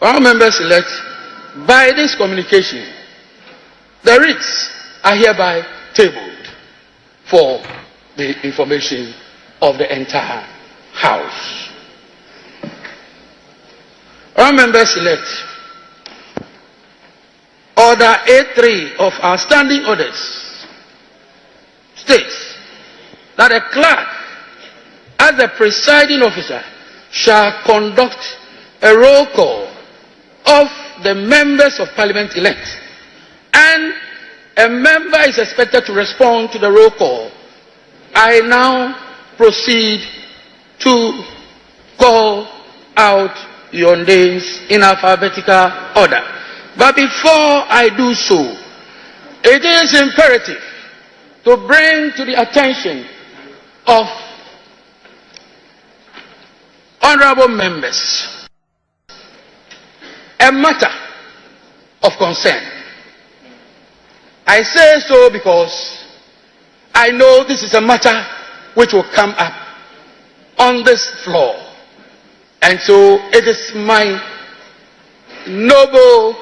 Our members elect, by this communication, the writs are hereby tabled for the information of the entire House. Our members elect, Order A3 of our standing orders states that a clerk, as the presiding officer, shall conduct a roll call of the members of Parliament elect, and a member is expected to respond to the roll call. I now proceed to call out your names in alphabetical order. But before I do so, it is imperative to bring to the attention of honorable members a matter of concern. I say so because I know this is a matter which will come up on this floor. And so it is my noble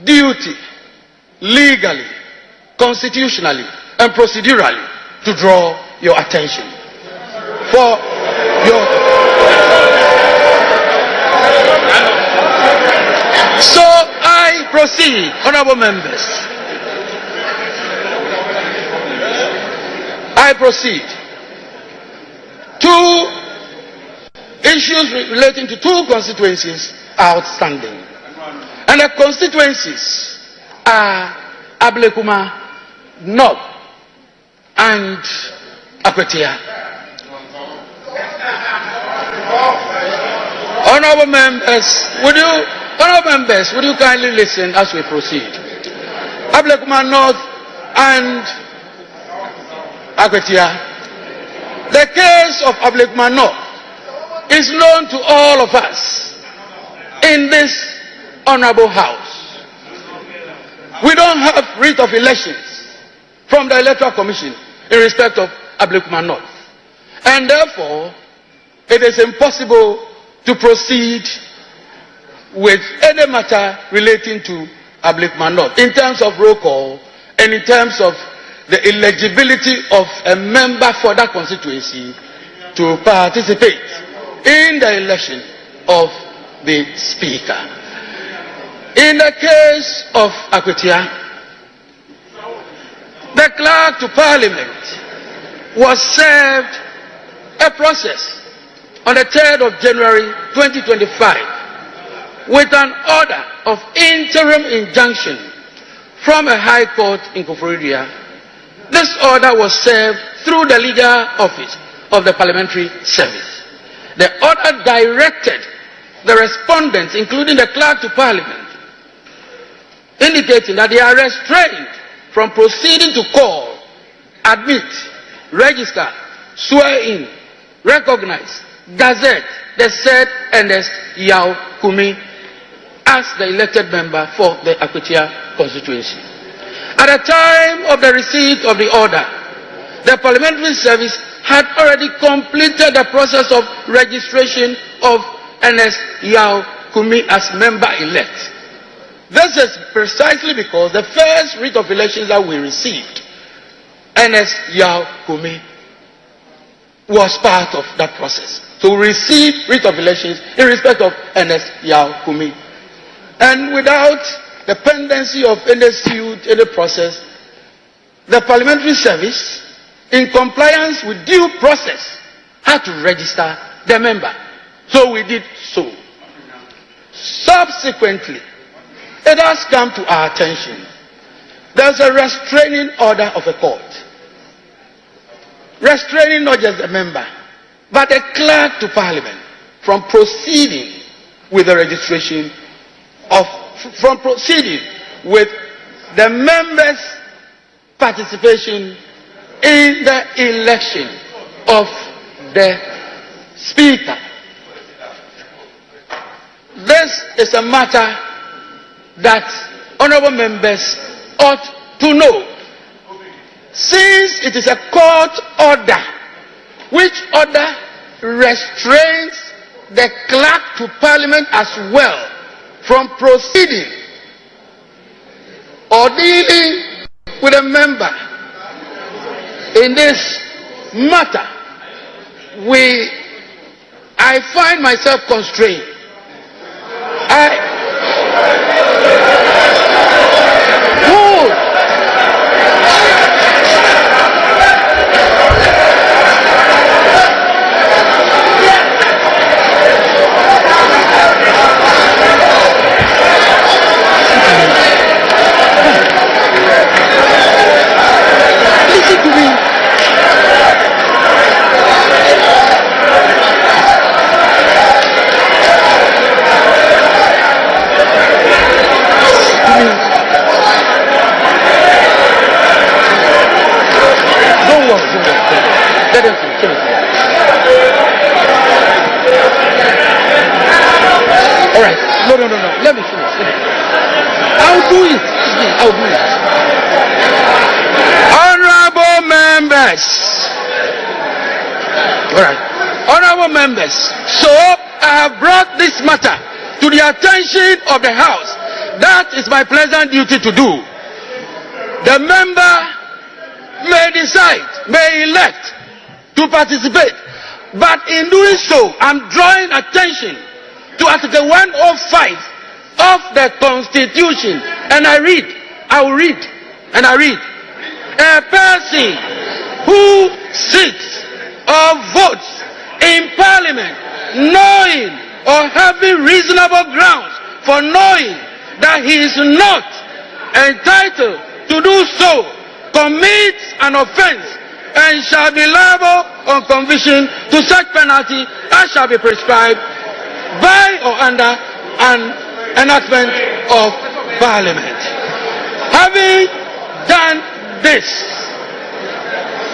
duty, legally, constitutionally, and procedurally, to draw your attention. For your... So I proceed, honorable members. I proceed. Two issues relating to two constituencies are outstanding. And the constituencies are Ablekuma North and Akwetia. Honorable members, would you kindly listen as we proceed? Ablekuma North and Akwetia. The case of Ablekuma North is known to all of us in this honorable House. We don't have writ of elections from the Electoral Commission in respect of Ablekuma North. And therefore, it is impossible to proceed with any matter relating to Ablekuma North in terms of roll call and in terms of the eligibility of a member for that constituency to participate in the election of the Speaker. In the case of Akwetia, the Clerk to Parliament was served a process on the 3rd of January 2025 with an order of interim injunction from a High Court in Koforidua. This order was served through the legal office of the Parliamentary Service. The order directed the respondents, including the Clerk to Parliament, indicating that they are restrained from proceeding to call, admit, register, swear in, recognize, gazette the said Ernest Yao Kumi as the elected member for the Akwetia constituency. At the time of the receipt of the order, the Parliamentary Service had already completed the process of registration of Ernest Yao Kumi as member-elect. This is precisely because the first writ of elections that we received, Ernest Yao Kumi, was part of that process. To receive writ of elections in respect of Ernest Yao Kumi. And without the pendency of any suit, any process, the Parliamentary Service, in compliance with due process, had to register the member. So we did so. Subsequently, it has come to our attention. There's a restraining order of a court. Restraining not just the member, but a Clerk to Parliament from proceeding with the registration of, from proceeding with the members' participation in the election of the Speaker. This is a matter that honorable members ought to know. Since it is a court order, which order restrains the clerk to Parliament as well from proceeding or dealing with a member in this matter. I find myself constrained. No. Let me finish. I'll do it. Honorable members. All right. Honorable members. So I have brought this matter to the attention of the House. That is my pleasant duty to do. The member may decide, may elect to participate. But in doing so, I'm drawing attention to Article 105 of the Constitution. And I will read. A person who sits or votes in Parliament knowing or having reasonable grounds for knowing that he is not entitled to do so commits an offense and shall be liable on conviction to such penalty as shall be prescribed by or under an enactment of Parliament. Having done this,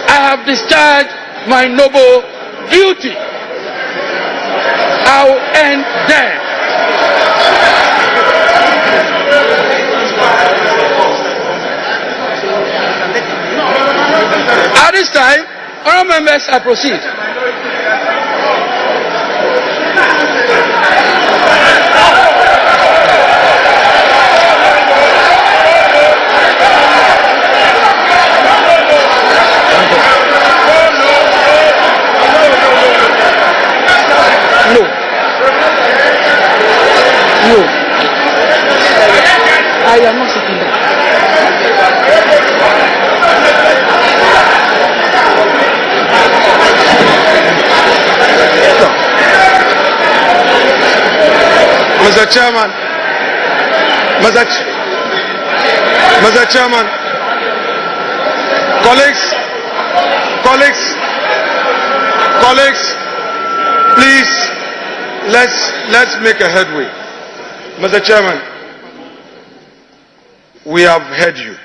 I have discharged my noble duty. I will end there. At this time, honourable members, I proceed. No, I am not sitting there. Mr. Chairman, colleagues, please, let's make a headway. Mr. Chairman, we have heard you.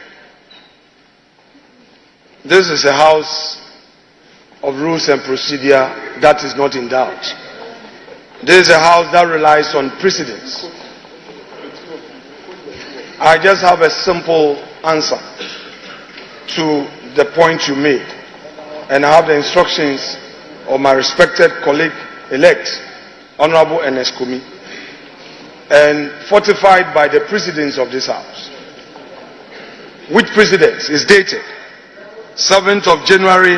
This is a house of rules and procedure that is not in doubt. This is a house that relies on precedents. I just have a simple answer to the point you made, and I have the instructions of my respected colleague-elect, Honorable Ernest Kumi, and fortified by the precedents of this house, which precedents is dated 7th of January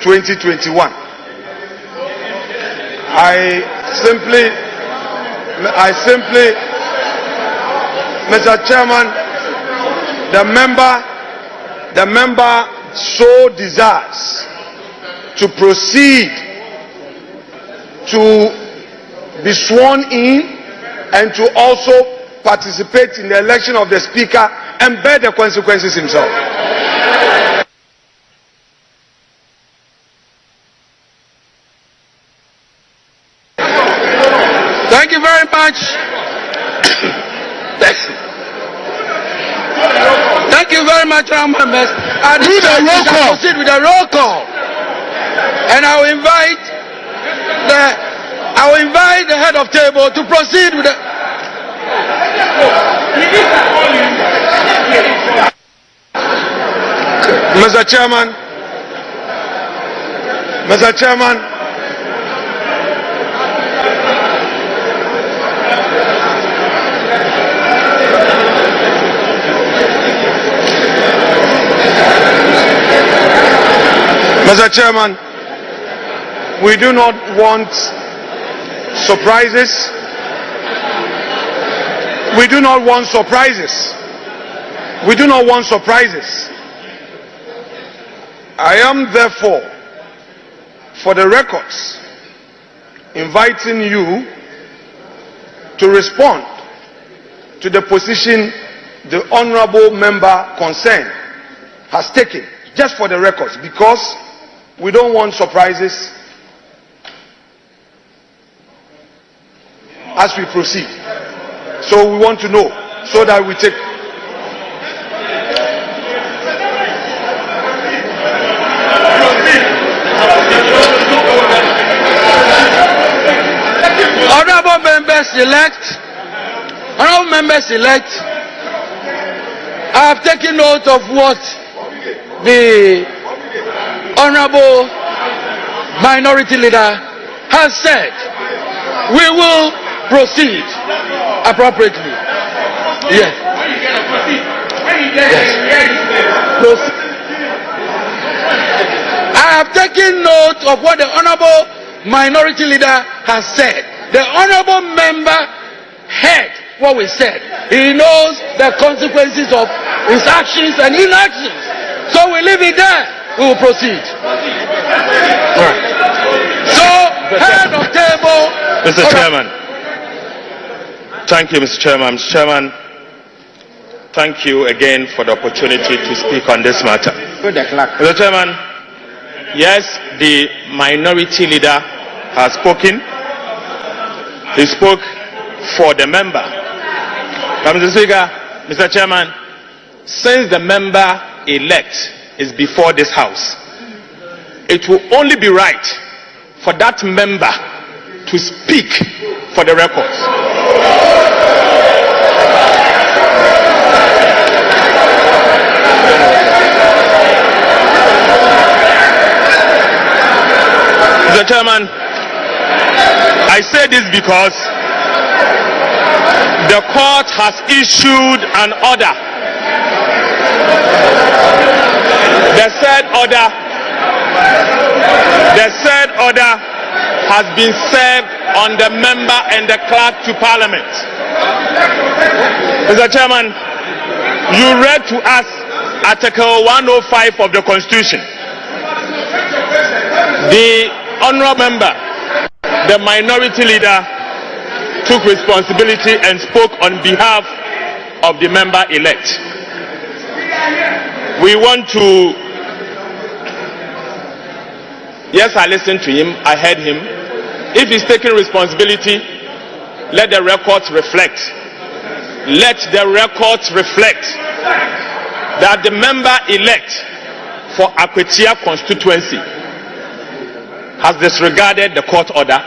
2021. I simply, Mr. Chairman, the member so desires to proceed to be sworn in and to also participate in the election of the Speaker and bear the consequences himself. Thank you very much. Thank you very much, honourable members. I do the roll call. Proceed with the roll call, and I will invite the head of table to proceed with the. Mr. Chairman, Mr. Chairman, we do not want surprises. We do not want surprises. We do not want surprises. I am therefore, for the records, inviting you to respond to the position the honorable member concerned has taken, just for the records, because we don't want surprises as we proceed. So we want to know, so that we take. Honorable members elect, I have taken note of what the honorable minority leader has said. We will proceed appropriately. Yes. Proceed. I have taken note of what the honorable minority leader has said. The honorable member heard what we said. He knows the consequences of his actions and inactions. So we leave it there. We will proceed. Right. So, head of table. Mr. Chairman. Thank you, Mr. Chairman. Mr. Chairman, thank you again for the opportunity to speak on this matter. Mr. Chairman, yes, the minority leader has spoken. He spoke for the member. But Mr. Speaker, Mr. Chairman, since the member-elect is before this House, it will only be right for that member to speak for the records. Mr. Chairman, I say this because the court has issued an order. The said order has been served on the member and the clerk to Parliament. Mr. Chairman, you read to us Article 105 of the Constitution. The honourable member, the minority leader, took responsibility and spoke on behalf of the member-elect. We want to... Yes, I listened to him, I heard him. If he's taking responsibility, let the records reflect. Let the records reflect that the member-elect for Akwetia Constituency has disregarded the court order,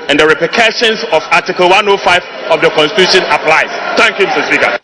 and the repercussions of Article 105 of the Constitution applies. Thank you, Mr. Speaker.